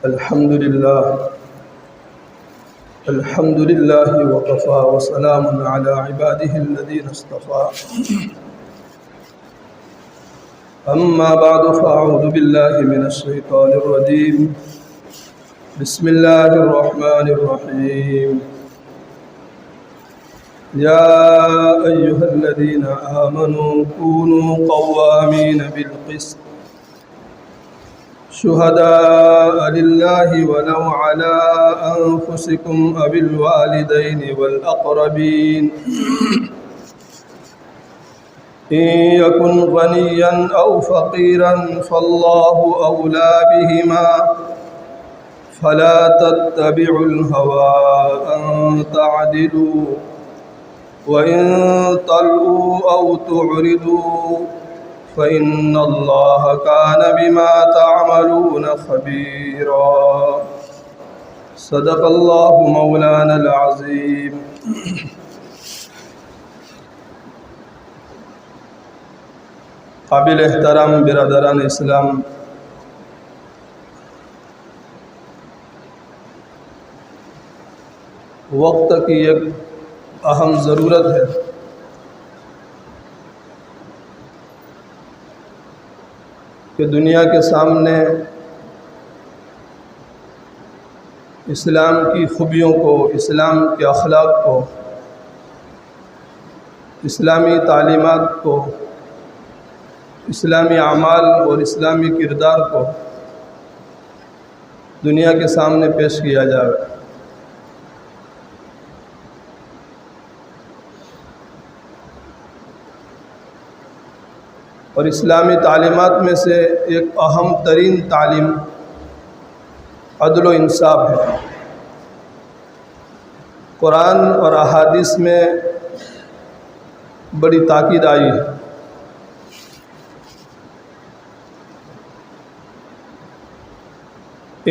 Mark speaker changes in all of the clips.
Speaker 1: الحمد لله وكفى وسلام على عباده الذين اصطفى أما بعد فأعوذ بالله من الشيطان الرجيم بسم الله الرحمن الرحيم يا أيها الذين آمنوا كونوا قوامين بالقسط شهداء لله ولو على أنفسكم أو الوالدين والأقربين إن يكن غنيا أو فقيرا فالله أولى بهما فلا تتبعوا الهوى أن تعدلوا وإن تلؤوا أو تعرضوا فإن الله كان بما تعملون خبيرا صدق الله مولانا العظيم۔ قابل احترام برادران اسلام، وقت کی ایک اہم ضرورت ہے کہ دنیا کے سامنے اسلام کی خوبیوں کو، اسلام کے اخلاق کو، اسلامی تعلیمات کو، اسلامی اعمال اور اسلامی کردار کو دنیا کے سامنے پیش کیا جائے۔ اور اسلامی تعلیمات میں سے ایک اہم ترین تعلیم عدل و انصاف ہے۔ قرآن اور احادیث میں بڑی تاکید آئی ہے۔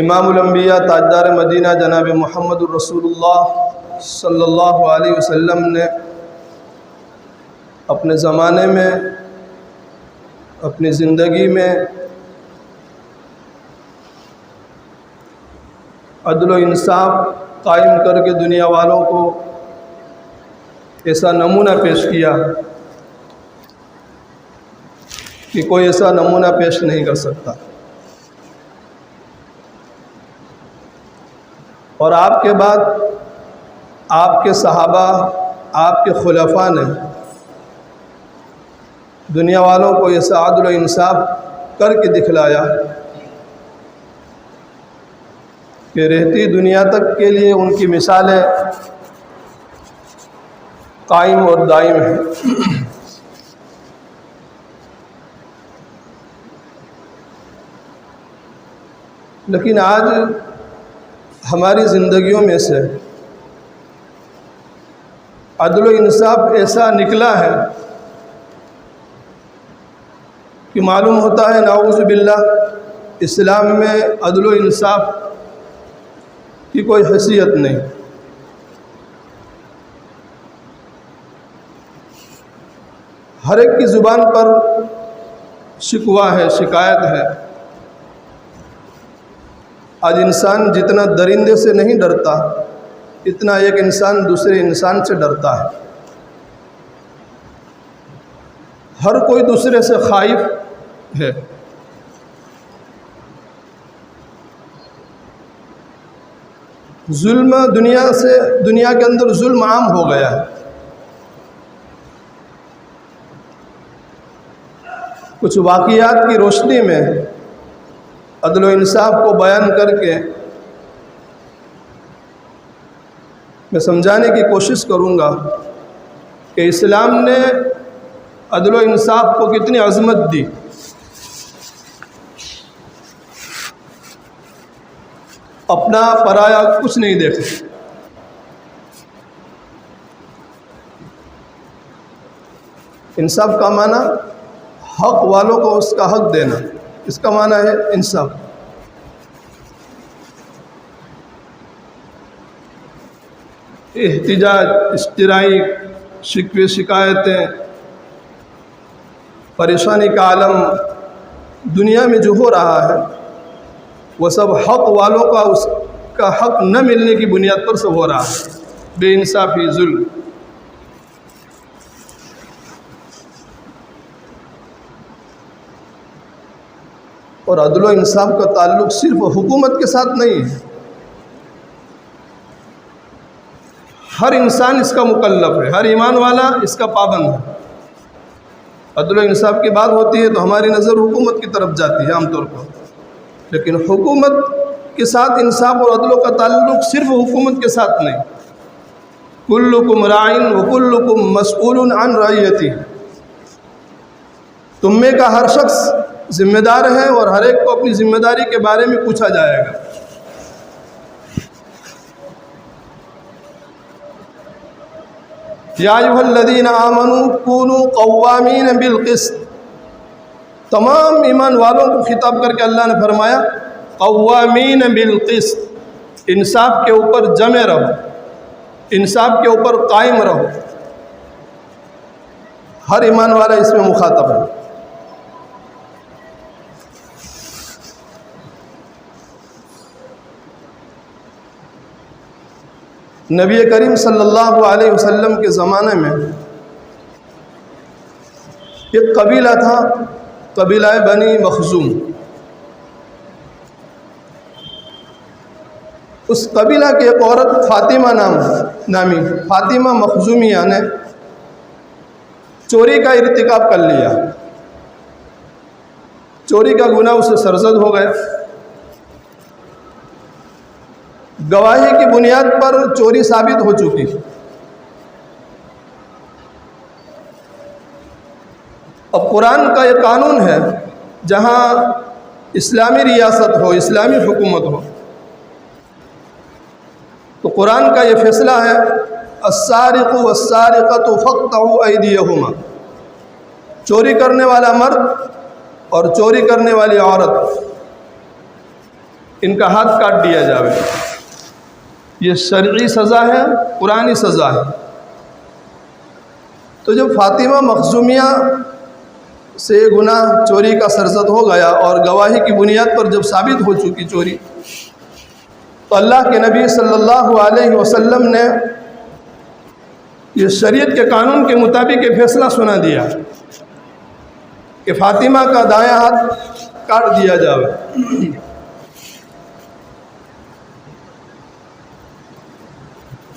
Speaker 1: امام الانبیاء تاجدار مدینہ جناب محمد الرسول اللہ صلی اللہ علیہ وسلم نے اپنے زمانے میں، اپنی زندگی میں عدل و انصاف قائم کر کے دنیا والوں کو ایسا نمونہ پیش کیا کہ کوئی ایسا نمونہ پیش نہیں کر سکتا۔ اور آپ کے بعد آپ کے صحابہ، آپ کے خلفاء نے دنیا والوں کو ایسا عدل و انصاف کر کے دکھلایا کہ رہتی دنیا تک کے لیے ان کی مثالیں قائم اور دائم ہیں۔ لیکن آج ہماری زندگیوں میں سے عدل و انصاف ایسا نکلا ہے کہ معلوم ہوتا ہے نعوذ باللہ اسلام میں عدل و انصاف کی کوئی حیثیت نہیں۔ ہر ایک کی زبان پر شکوہ ہے، شکایت ہے۔ آج انسان جتنا درندے سے نہیں ڈرتا، اتنا ایک انسان دوسرے انسان سے ڈرتا ہے۔ ہر کوئی دوسرے سے خائف ہے۔ ظلم دنیا کے اندر ظلم عام ہو گیا ہے۔ کچھ واقعات کی روشنی میں عدل و انصاف کو بیان کر کے میں سمجھانے کی کوشش کروں گا کہ اسلام نے عدل و انصاف کو کتنی عظمت دی۔ اپنا پرایا کچھ نہیں دیکھا۔ انصاف کا معنی حق والوں کو اس کا حق دینا، اس کا معنی ہے انصاف۔ احتجاج، اشترائی، شکوے شکایتیں، پریشانی کا عالم دنیا میں جو ہو رہا ہے، وہ سب حق والوں کا اس کا حق نہ ملنے کی بنیاد پر سب ہو رہا ہے، بے انصافی، ظلم۔ اور عدل و انصاف کا تعلق صرف حکومت کے ساتھ نہیں ہے، ہر انسان اس کا مکلف ہے، ہر ایمان والا اس کا پابند ہے۔ عدل و انصاف کی بات ہوتی ہے تو ہماری نظر حکومت کی طرف جاتی ہے عام طور پر، لیکن حکومت کے ساتھ انصاف اور عدل کا تعلق صرف حکومت کے ساتھ نہیں۔ کلکم راعٍ وکلکم مسئول عن رعیتہ، تم میں کا ہر شخص ذمہ دار ہے اور ہر ایک کو اپنی ذمہ داری کے بارے میں پوچھا جائے گا۔ یا ایھا الذین آمنوا کونوا قوامین بالقسط، تمام ایمان والوں کو خطاب کر کے اللہ نے فرمایا قوامین بالقسط، انصاف کے اوپر جمے رہو، انصاف کے اوپر قائم رہو۔ ہر ایمان والا اس میں مخاطب ہے۔ نبی کریم صلی اللہ علیہ وسلم کے زمانے میں ایک قبیلہ تھا، قبیلہ بنی مخزوم۔ اس قبیلہ کی ایک عورت فاطمہ نامی فاطمہ مخزومیہ نے چوری کا ارتکاب کر لیا، چوری کا گناہ اسے سرزد ہو گیا۔ گواہی کی بنیاد پر چوری ثابت ہو چکی۔ اب قرآن کا یہ قانون ہے، جہاں اسلامی ریاست ہو، اسلامی حکومت ہو، تو قرآن کا یہ فیصلہ ہے السارق والسارقۃ فاقطعوا ایدیہما، چوری کرنے والا مرد اور چوری کرنے والی عورت، ان کا ہاتھ کاٹ دیا جائے۔ یہ شرعی سزا ہے، قرآنی سزا ہے۔ تو جب فاطمہ مخزومیہ سے گناہ چوری کا سرزد ہو گیا اور گواہی کی بنیاد پر جب ثابت ہو چکی چوری، تو اللہ کے نبی صلی اللہ علیہ وسلم نے یہ شریعت کے قانون کے مطابق یہ فیصلہ سنا دیا کہ فاطمہ کا دایاں ہاتھ کاٹ دیا جائے۔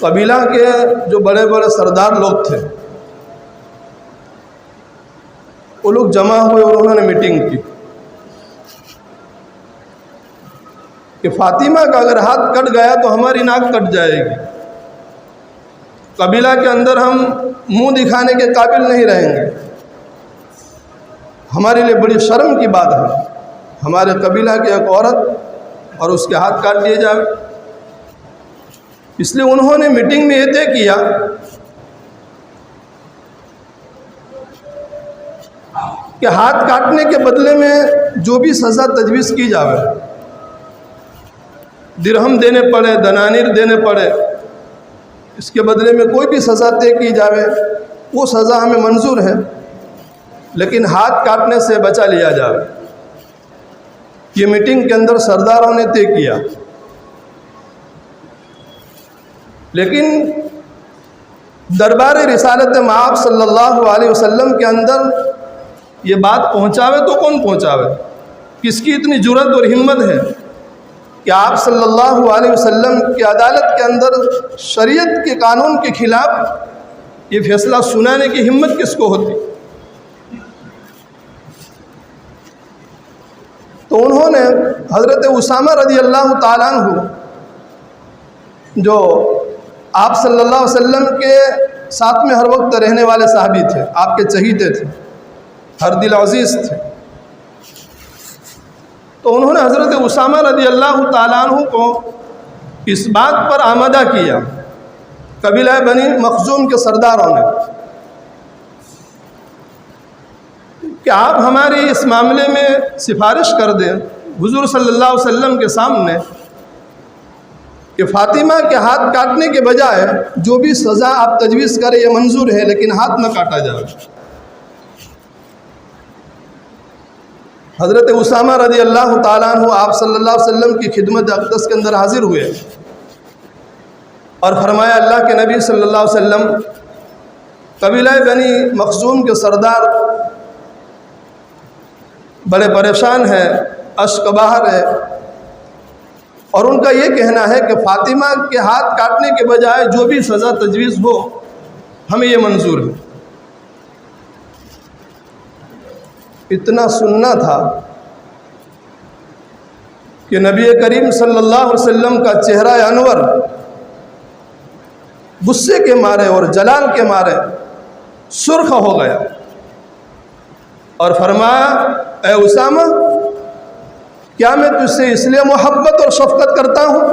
Speaker 1: قبیلہ کے جو بڑے بڑے سردار لوگ تھے وہ لوگ جمع ہوئے اور انہوں نے میٹنگ کی کہ فاطمہ کا اگر ہاتھ کٹ گیا تو ہماری ناک کٹ جائے گی، قبیلہ کے اندر ہم منہ دکھانے کے قابل نہیں رہیں گے، ہمارے لیے بڑی شرم کی بات ہے ہمارے قبیلہ کی ایک عورت اور اس کے ہاتھ کاٹ دیے جائے۔ اس لیے انہوں نے میٹنگ میں یہ طے کیا کہ ہاتھ کاٹنے کے بدلے میں جو بھی سزا تجویز کی جائے، درہم دینے پڑے، دنانیر دینے پڑے، اس کے بدلے میں کوئی بھی سزا طے کی جائے، وہ سزا ہمیں منظور ہے، لیکن ہاتھ کاٹنے سے بچا لیا جائے۔ یہ میٹنگ کے اندر سرداروں نے طے کیا، لیکن دربار رسالت مآب صلی اللہ علیہ وسلم کے اندر یہ بات پہنچاوے تو کون پہنچاوے؟ کس کی اتنی جرأت اور ہمت ہے کہ آپ صلی اللہ علیہ وسلم کی عدالت کے اندر شریعت کے قانون کے خلاف یہ فیصلہ سنانے کی ہمت کس کو ہوتی؟ تو انہوں نے حضرت اسامہ رضی اللہ تعالیٰ عنہ، جو آپ صلی اللہ علیہ وسلم کے ساتھ میں ہر وقت رہنے والے صحابی تھے، آپ کے چہیتے تھے، ہر دل عزیز تھے، تو انہوں نے حضرت اسامہ رضی اللہ تعالیٰ عنہ کو اس بات پر آمادہ کیا، قبیلہ بنی مخزوم کے سرداروں نے، کہ آپ ہماری اس معاملے میں سفارش کر دیں حضور صلی اللہ علیہ وسلم کے سامنے کہ فاطمہ کے ہاتھ کاٹنے کے بجائے جو بھی سزا آپ تجویز کریں یہ منظور ہے، لیکن ہاتھ نہ کاٹا جائے۔ حضرت اسامہ رضی اللہ تعالیٰ عنہ آپ صلی اللہ علیہ وسلم کی خدمت اقدس کے اندر حاضر ہوئے اور فرمایا اللہ کے نبی صلی اللہ علیہ وسلم قبیلہ بنی مخزوم کے سردار بڑے پریشان ہیں، اشک بہر ہے، اور ان کا یہ کہنا ہے کہ فاطمہ کے ہاتھ کاٹنے کے بجائے جو بھی سزا تجویز ہو ہمیں یہ منظور ہے۔ اتنا سننا تھا کہ نبی کریم صلی اللہ علیہ وسلم کا چہرہ انور غصے کے مارے اور جلال کے مارے سرخ ہو گیا اور فرمایا اے اسامہ، کیا میں تجھ سے اس لیے محبت اور شفقت کرتا ہوں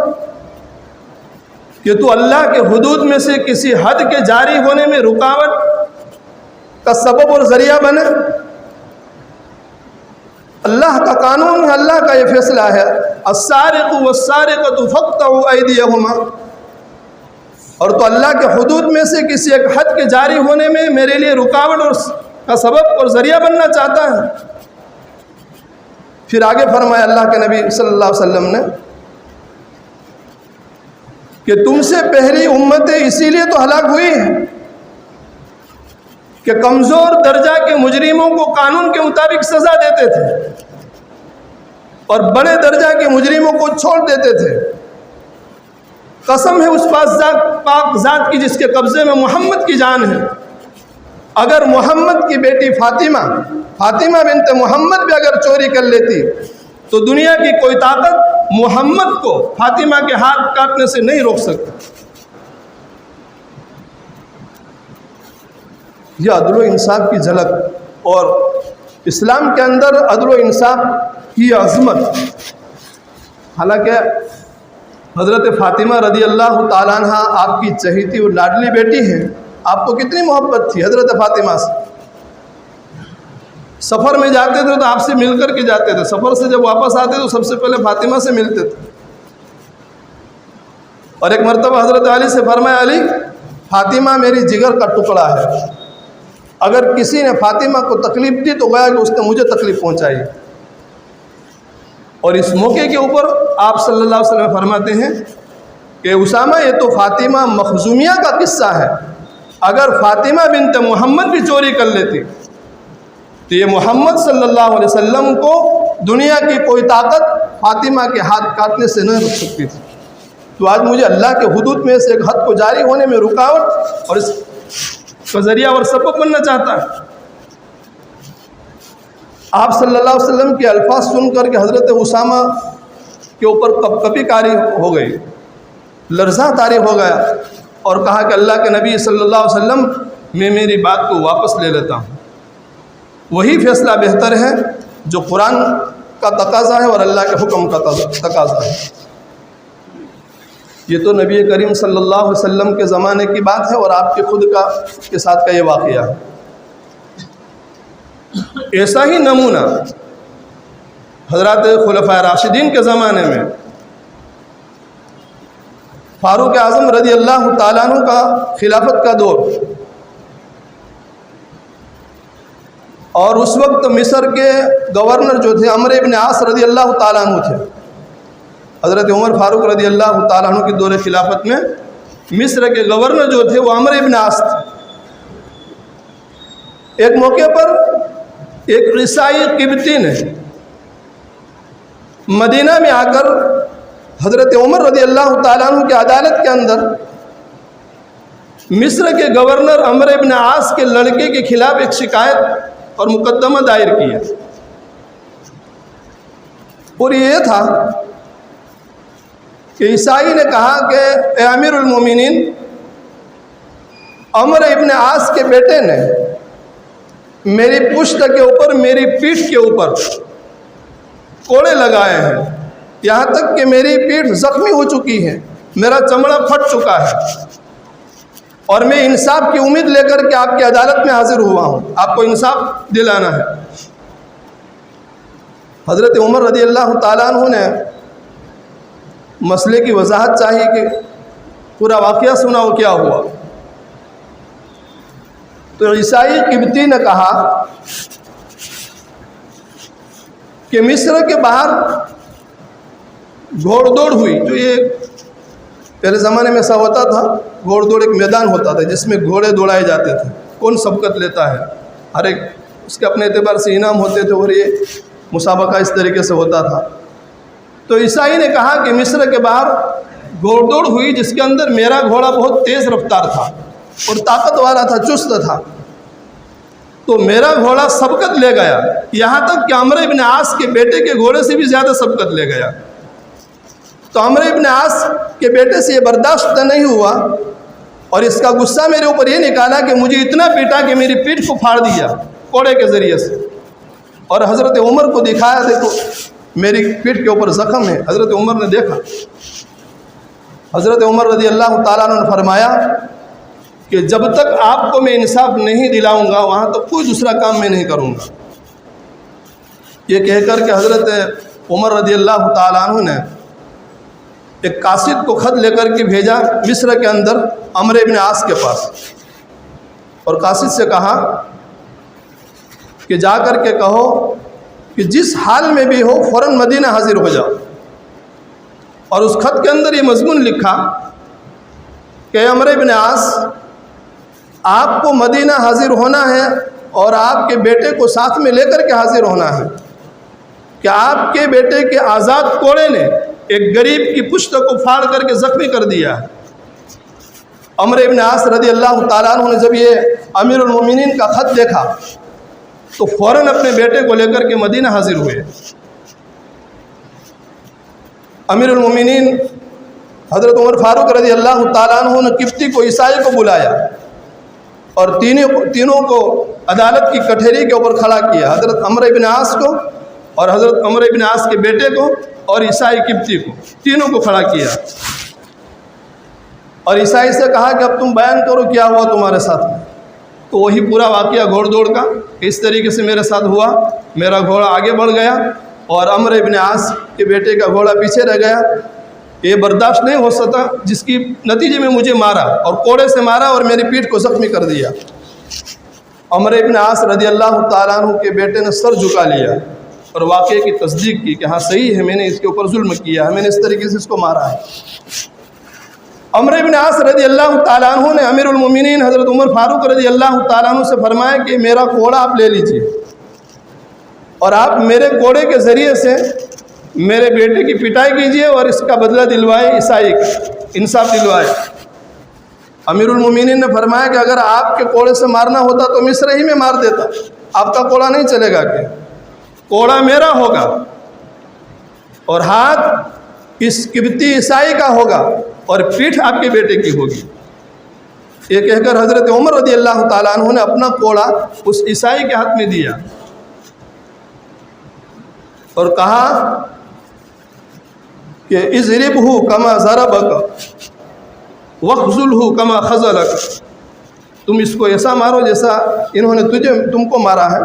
Speaker 1: کہ تو اللہ کے حدود میں سے کسی حد کے جاری ہونے میں رکاوٹ کا سبب اور ذریعہ بنے؟ اللہ کا قانون ہے، اللہ کا یہ فیصلہ ہے، السارق والسارقۃ فاقطعوا ایدیہما، اور تو اللہ کے حدود میں سے کسی ایک حد کے جاری ہونے میں میرے لیے رکاوٹ اور کا سبب اور ذریعہ بننا چاہتا ہے؟ پھر آگے فرمایا اللہ کے نبی صلی اللہ علیہ وسلم نے کہ تم سے پہلی امتیں اسی لیے تو ہلاک ہوئی ہیں کہ کمزور درجہ کے مجرموں کو قانون کے مطابق سزا دیتے تھے اور بڑے درجہ کے مجرموں کو چھوڑ دیتے تھے۔ قسم ہے اس پاک ذات کی جس کے قبضے میں محمد کی جان ہے، اگر محمد کی بیٹی فاطمہ بنت محمد بھی اگر چوری کر لیتی تو دنیا کی کوئی طاقت محمد کو فاطمہ کے ہاتھ کاٹنے سے نہیں روک سکتی۔ یہ عدل و انصاف کی جھلک اور اسلام کے اندر عدل و انصاف کی عظمت۔ حالانکہ حضرت فاطمہ رضی اللہ تعالیٰ عنہ آپ کی چہیتی اور لاڈلی بیٹی ہیں، آپ کو کتنی محبت تھی حضرت فاطمہ سے۔ سفر میں جاتے تھے تو آپ سے مل کر کے جاتے تھے، سفر سے جب واپس آتے تو سب سے پہلے فاطمہ سے ملتے تھے۔ اور ایک مرتبہ حضرت علی سے فرمایا علی، فاطمہ میری جگر کا ٹکڑا ہے، اگر کسی نے فاطمہ کو تکلیف دی تو گویا کہ اس نے مجھے تکلیف پہنچائی۔ اور اس موقع کے اوپر آپ صلی اللہ علیہ وسلم فرماتے ہیں کہ اسامہ یہ تو فاطمہ مخزومیہ کا قصہ ہے، اگر فاطمہ بنت محمد بھی چوری کر لیتی تو یہ محمد صلی اللہ علیہ وسلم کو دنیا کی کوئی طاقت فاطمہ کے ہاتھ کاٹنے سے نہیں روک سکتی تھی۔ تو آج مجھے اللہ کے حدود میں سے ایک حد کو جاری ہونے میں رکاوٹ اور اس کا ذریعہ اور سبب بننا چاہتا ہے۔ آپ صلی اللہ علیہ وسلم کے الفاظ سن کر کے حضرت اسامہ کے اوپر کپی کاری ہو گئی، لرزہ طاری ہو گیا اور کہا کہ اللہ کے نبی صلی اللہ علیہ وسلم میں میری بات کو واپس لے لیتا ہوں، وہی فیصلہ بہتر ہے جو قرآن کا تقاضا ہے اور اللہ کے حکم کا تقاضا ہے۔ یہ تو نبی کریم صلی اللہ علیہ وسلم کے زمانے کی بات ہے اور آپ کے خود کے ساتھ کا یہ واقعہ ہے۔ ایسا ہی نمونہ حضرات خلفائے راشدین کے زمانے میں فاروق اعظم رضی اللہ تعالیٰ عنہ کا خلافت کا دور، اور اس وقت مصر کے گورنر جو تھے عمرو ابن عاص رضی اللہ تعالیٰ عنہ تھے۔ حضرت عمر فاروق رضی اللہ تعالیٰ عنہ کی دور خلافت میں مصر کے گورنر جو تھے وہ عمرو ابن عاص تھے۔ ایک موقع پر ایک عیسائی قبطی نے مدینہ میں آ کر حضرت عمر رضی اللہ تعالیٰ عنہ کی عدالت کے اندر مصر کے گورنر عمرو ابن عاص کے لڑکے کے خلاف ایک شکایت اور مقدمہ دائر کیا، اور یہ تھا کہ عیسائی نے کہا کہ اے امیر المومنین، عمرو ابن عاص کے بیٹے نے میری پشت کے اوپر، میری پیٹھ کے اوپر کوڑے لگائے ہیں، یہاں تک کہ میری پیٹھ زخمی ہو چکی ہے، میرا چمڑا پھٹ چکا ہے، اور میں انصاف کی امید لے کر کے آپ کی عدالت میں حاضر ہوا ہوں، آپ کو انصاف دلانا ہے۔ حضرت عمر رضی اللہ تعالیٰ عنہ نے مسئلے کی وضاحت چاہیے کہ پورا واقعہ سناؤ کیا ہوا۔ تو عیسائی قبطی نے کہا کہ مصر کے باہر گھوڑ دوڑ ہوئی. جو یہ پہلے زمانے میں ایسا ہوتا تھا, گھوڑ دوڑ ایک میدان ہوتا تھا جس میں گھوڑے دوڑائے جاتے تھے, کون سبقت لیتا ہے, ہر ایک اس کے اپنے اعتبار سے انعام ہوتے تھے, اور یہ مسابقہ اس طریقے سے ہوتا تھا. تو عیسائی نے کہا کہ مصر کے باہر گھوڑ دوڑ ہوئی جس کے اندر میرا گھوڑا بہت تیز رفتار تھا اور طاقت والا تھا, چست تھا, تو میرا گھوڑا سبقت لے گیا, یہاں تک کہ عمرو ابن عاص کے بیٹے کے گھوڑے سے بھی زیادہ سبقت لے گیا. تو عمرو ابن عاص کے بیٹے سے یہ برداشت نہیں ہوا, اور اس کا غصہ میرے اوپر یہ نکالا کہ مجھے اتنا پیٹا کہ میری پیٹھ کو پھاڑ دیا کوڑے کے ذریعے سے, اور حضرت عمر کو دکھایا, دیکھو میری پیٹھ کے اوپر زخم ہے. حضرت عمر نے دیکھا. حضرت عمر رضی اللہ تعالیٰ عنہ نے فرمایا کہ جب تک آپ کو میں انصاف نہیں دلاؤں گا وہاں تک کوئی دوسرا کام میں نہیں کروں گا. یہ کہہ کر کے حضرت عمر رضی اللہ تعالیٰ عنہ نے ایک قاصد کو خط لے کر کے بھیجا مصر کے اندر عمرو ابن عاص کے پاس, اور قاصد سے کہا کہ جا کر کے کہو کہ جس حال میں بھی ہو فوراً مدینہ حاضر ہو جاؤ. اور اس خط کے اندر یہ مضمون لکھا کہ عمرو ابن عاص, آپ کو مدینہ حاضر ہونا ہے اور آپ کے بیٹے کو ساتھ میں لے کر کے حاضر ہونا ہے کہ آپ کے بیٹے کے آزاد کوڑے نے ایک غریب کی پشت کو پھاڑ کر کے زخمی کر دیا ہے. عمرو ابن عاص رضی اللہ تعالیٰ عنہ نے جب یہ امیر المومنین کا خط دیکھا تو فوراً اپنے بیٹے کو لے کر کے مدینہ حاضر ہوئے. امیر المومنین حضرت عمر فاروق رضی اللہ تعالیٰ عنہ نے قبطی کو عیسائی کو بلایا اور تینوں کو عدالت کی کٹہری کے اوپر کھڑا کیا, حضرت عمرو ابن عاص کو اور حضرت عمرو ابن عاص کے بیٹے کو اور عیسائی قبطی کو, تینوں کو کھڑا کیا. اور عیسائی سے کہا کہ اب تم بیان کرو کیا ہوا تمہارے ساتھ میں. تو وہی پورا واقعہ گھوڑ دوڑ کا اس طریقے سے میرے ساتھ ہوا, میرا گھوڑا آگے بڑھ گیا اور عمرو ابن عاص کے بیٹے کا گھوڑا پیچھے رہ گیا. یہ برداشت نہیں ہو سکتا, جس کی نتیجے میں مجھے مارا اور کوڑے سے مارا اور میری پیٹھ کو زخمی کر دیا. عمرو ابن عاص رضی اللہ تعالیٰ عنہ کے بیٹے نے سر جھکا لیا اور واقعے کی تصدیق کی کہ ہاں صحیح ہے, میں نے اس کے اوپر ظلم کیا ہے, میں نے اس طریقے سے اس کو مارا ہے. عمرو ابن عاص رضی اللہ تعالیٰ عنہ نے امیر المومنین حضرت عمر فاروق رضی اللہ تعالیٰ عنہ سے فرمایا کہ میرا کوڑا آپ لے لیجئے اور آپ میرے کوڑے کے ذریعے سے میرے بیٹے کی پٹائی کیجئے اور اس کا بدلہ دلوائے, عیسائی کا انصاف دلوائے. امیر المومنین نے فرمایا کہ اگر آپ کے کوڑے سے مارنا ہوتا تو مصر ہی میں مار دیتا, آپ کا کوڑا نہیں چلے گا, کہ کوڑا میرا ہوگا اور ہاتھ اس قبطی عیسائی کا ہوگا اور پیٹھ آپ کے بیٹے کی ہوگی. یہ کہہ کر حضرت عمر رضی اللہ تعالیٰ عنہ نے اپنا کوڑا اس عیسائی کے ہاتھ میں دیا اور کہا کہ اضربہ کما ضربک واخذلہ کما خذلک, تم اس کو ایسا مارو جیسا انہوں نے تم کو مارا ہے,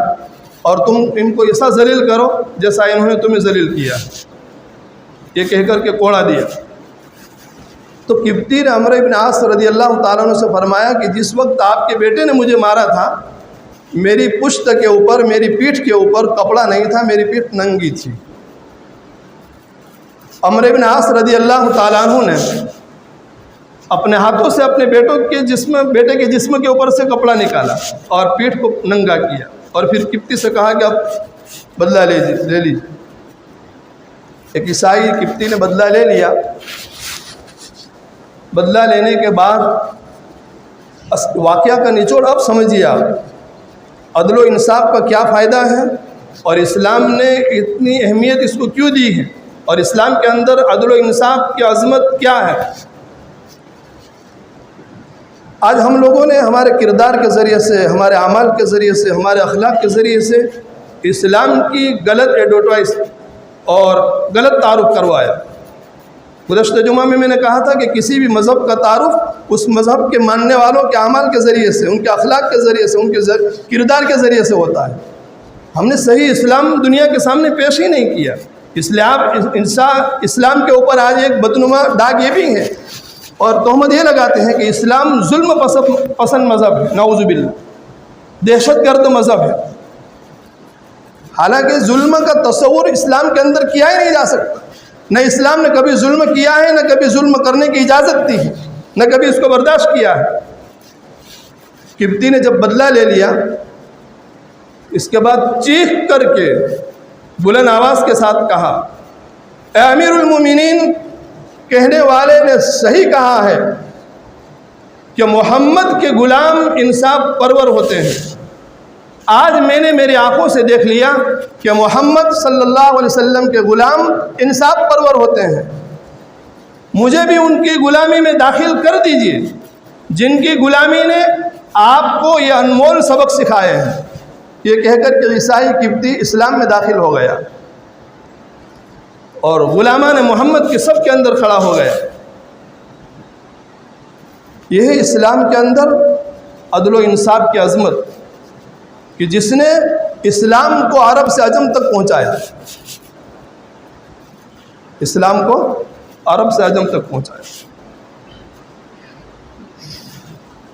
Speaker 1: اور تم ان کو ایسا ذلیل کرو جیسا انہوں نے تمہیں ذلیل کیا. یہ کہہ کر کے کوڑا دیا. تو قبطی نے عمرو ابن عاص رضی اللہ تعالیٰ عنہ سے فرمایا کہ جس وقت آپ کے بیٹے نے مجھے مارا تھا میری پشت کے اوپر, میری پیٹھ کے اوپر کپڑا نہیں تھا, میری پیٹھ ننگی تھی. عمرو ابن عاص رضی اللہ تعالیٰ عنہ نے اپنے ہاتھوں سے اپنے بیٹے کے جسم کے اوپر سے کپڑا نکالا اور پیٹھ کو ننگا کیا, اور پھر قبطی سے کہا کہ اب بدلہ لے لیجیے. ایک عیسائی قبطی نے بدلہ لے لیا. بدلہ لینے کے بعد واقعہ کا نچوڑ اب سمجھیے آپ, عدل و انصاف کا کیا فائدہ ہے اور اسلام نے اتنی اہمیت اس کو کیوں دی ہے, اور اسلام کے اندر عدل و انصاف کی عظمت کیا ہے. آج ہم لوگوں نے ہمارے کردار کے ذریعے سے, ہمارے اعمال کے ذریعے سے, ہمارے اخلاق کے ذریعے سے اسلام کی غلط ایڈورٹائز اور غلط تعارف کروایا. گزشتہ جمعہ میں نے کہا تھا کہ کسی بھی مذہب کا تعارف اس مذہب کے ماننے والوں کے اعمال کے ذریعے سے, ان کے اخلاق کے ذریعے سے, ان کے کردار کے ذریعے سے ہوتا ہے. ہم نے صحیح اسلام دنیا کے سامنے پیش ہی نہیں کیا. اسلام کے اوپر آج ایک بدنما داغ یہ بھی ہے اور تہمت یہ لگاتے ہیں کہ اسلام ظلم پسند مذہب ہے, نعوذ باللہ, دہشت گرد مذہب ہے. حالانکہ ظلم کا تصور اسلام کے اندر کیا ہی نہیں جا سکتا. نہ اسلام نے کبھی ظلم کیا ہے، نہ کبھی ظلم کرنے کی اجازت دی ہے، نہ کبھی اس کو برداشت کیا ہے. قبطی نے جب بدلہ لے لیا، اس کے بعد چیخ کر کے بلند آواز کے ساتھ کہا، اے امیر المومنین، کہنے والے نے صحیح کہا ہے کہ محمد کے غلام انصاف پرور ہوتے ہیں. آج میں نے میری آنکھوں سے دیکھ لیا کہ محمد صلی اللہ علیہ وسلم کے غلام انصاف پرور ہوتے ہیں. مجھے بھی ان کی غلامی میں داخل کر دیجئے جن کی غلامی نے آپ کو یہ انمول سبق سکھائے ہیں. یہ کہہ کر کہ عیسائی قبطی اسلام میں داخل ہو گیا اور غلامان محمد کے سب کے اندر کھڑا ہو گیا. یہ ہے اسلام کے اندر عدل و انصاف کی عظمت کہ جس نے اسلام کو عرب سے عجم تک پہنچایا. اسلام کو عرب سے عجم تک پہنچایا.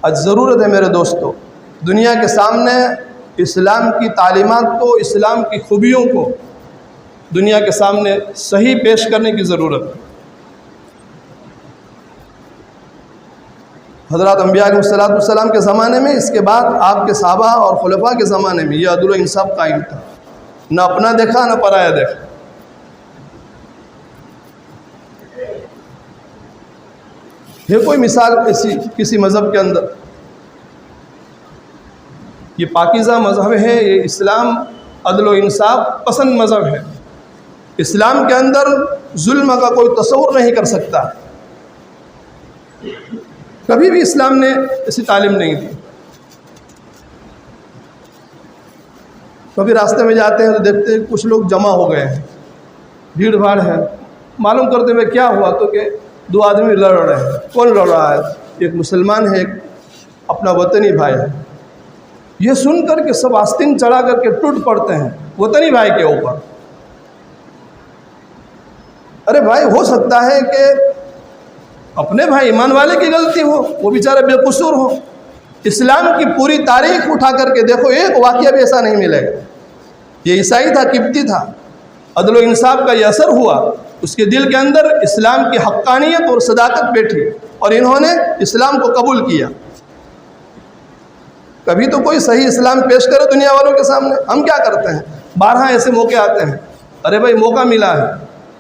Speaker 1: آج ضرورت ہے میرے دوستو، دنیا کے سامنے اسلام کی تعلیمات کو، اسلام کی خوبیوں کو دنیا کے سامنے صحیح پیش کرنے کی ضرورت ہے. حضرات انبیاء علیہ السلام کے زمانے میں، اس کے بعد آپ کے صحابہ اور خلفاء کے زمانے میں یہ عدل و انصاف قائم تھا. نہ اپنا دیکھا نہ پرایا دیکھا. ہے کوئی مثال ایسی کسی مذہب کے اندر؟ یہ پاکیزہ مذہب ہے، یہ اسلام عدل و انصاف پسند مذہب ہے. اسلام کے اندر ظلم کا کوئی تصور نہیں کر سکتا. کبھی بھی اسلام نے ایسی تعلیم نہیں دی. کبھی راستے میں جاتے ہیں تو دیکھتے ہیں کچھ لوگ جمع ہو گئے ہیں، بھیڑ بھاڑ ہے. معلوم کرتے ہوئے کیا ہوا تو کہ دو آدمی لڑ رہے ہیں. کون لڑ رہا ہے؟ ایک مسلمان ہے، ایک اپنا وطنی بھائی ہے. یہ سن کر کے سب آستین چڑھا کر کے ٹوٹ پڑتے ہیں وطنی بھائی کے اوپر. ارے بھائی، ہو سکتا ہے کہ اپنے بھائی ایمان والے کی غلطی ہو، وہ بیچارہ بے قصور ہو. اسلام کی پوری تاریخ اٹھا کر کے دیکھو، ایک واقعہ بھی ایسا نہیں ملے گا. یہ عیسائی تھا، قبطی تھا، عدل و انصاف کا یہ اثر ہوا. اس کے دل کے اندر اسلام کی حقانیت اور صداقت بیٹھی اور انہوں نے اسلام کو قبول کیا. کبھی تو کوئی صحیح اسلام پیش کرو دنیا والوں کے سامنے. ہم کیا کرتے ہیں؟ بارہا ایسے موقع آتے ہیں، ارے بھائی موقع ملا ہے،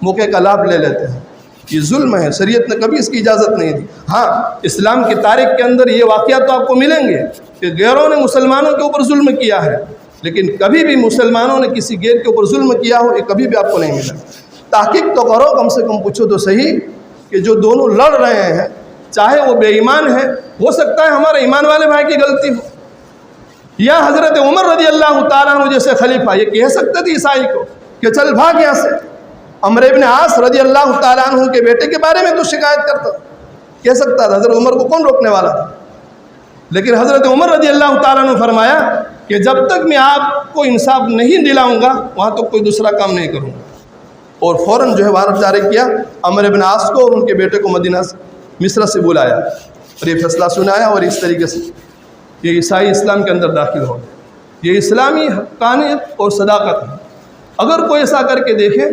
Speaker 1: موقع کا لابھ لے لیتے ہیں. یہ ظلم ہے، شریعت نے کبھی اس کی اجازت نہیں دی. ہاں، اسلام کی تاریخ کے اندر یہ واقعات تو آپ کو ملیں گے کہ غیروں نے مسلمانوں کے اوپر ظلم کیا ہے، لیکن کبھی بھی مسلمانوں نے کسی غیر کے اوپر ظلم کیا ہو، یہ کبھی بھی آپ کو نہیں ملا. تحقیق تو کرو، کم سے کم پوچھو تو صحیح کہ جو دونوں لڑ رہے ہیں، چاہے وہ بے ایمان ہے، ہو سکتا ہے ہمارے ایمان والے بھائی کی غلطی ہو، یا حضرت عمر رضی اللہ تعالیٰ عنہ جیسے خلیفہ یہ کہہ سکتے تھے عیسائی کو کہ چل بھاگ یہاں سے. عمر ابن عاص رضی اللہ تعالیٰ عنہ کے بیٹے کے بارے میں تو شکایت کرتا، کہہ سکتا تھا. حضرت عمر کو کون روکنے والا تھا؟ لیکن حضرت عمر رضی اللہ تعالیٰ عنہ فرمایا کہ جب تک میں آپ کو انصاف نہیں دلاؤں گا وہاں تک کوئی دوسرا کام نہیں کروں گا. اور فوراً جو ہے وارنٹ جاری کیا، عمر ابن عاص کو اور ان کے بیٹے کو مدینہ سے، مصر سے بلایا اور یہ فیصلہ سنایا. اور اس طریقے سے یہ عیسائی اسلام کے اندر داخل ہو گئے. یہ اسلامی حقانیت اور صداقت ہے. اگر کوئی ایسا کر کے دیکھے،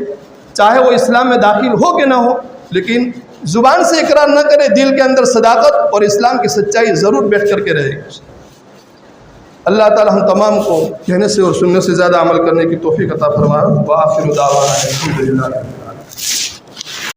Speaker 1: چاہے وہ اسلام میں داخل ہو کہ نہ ہو، لیکن زبان سے اقرار نہ کرے، دل کے اندر صداقت اور اسلام کی سچائی ضرور بیٹھ کر کے رہے گی. اللہ تعالی ہم تمام کو کہنے سے اور سننے سے زیادہ عمل کرنے کی توفیق عطا فرمائے. وآخر دعوانا الحمدللہ.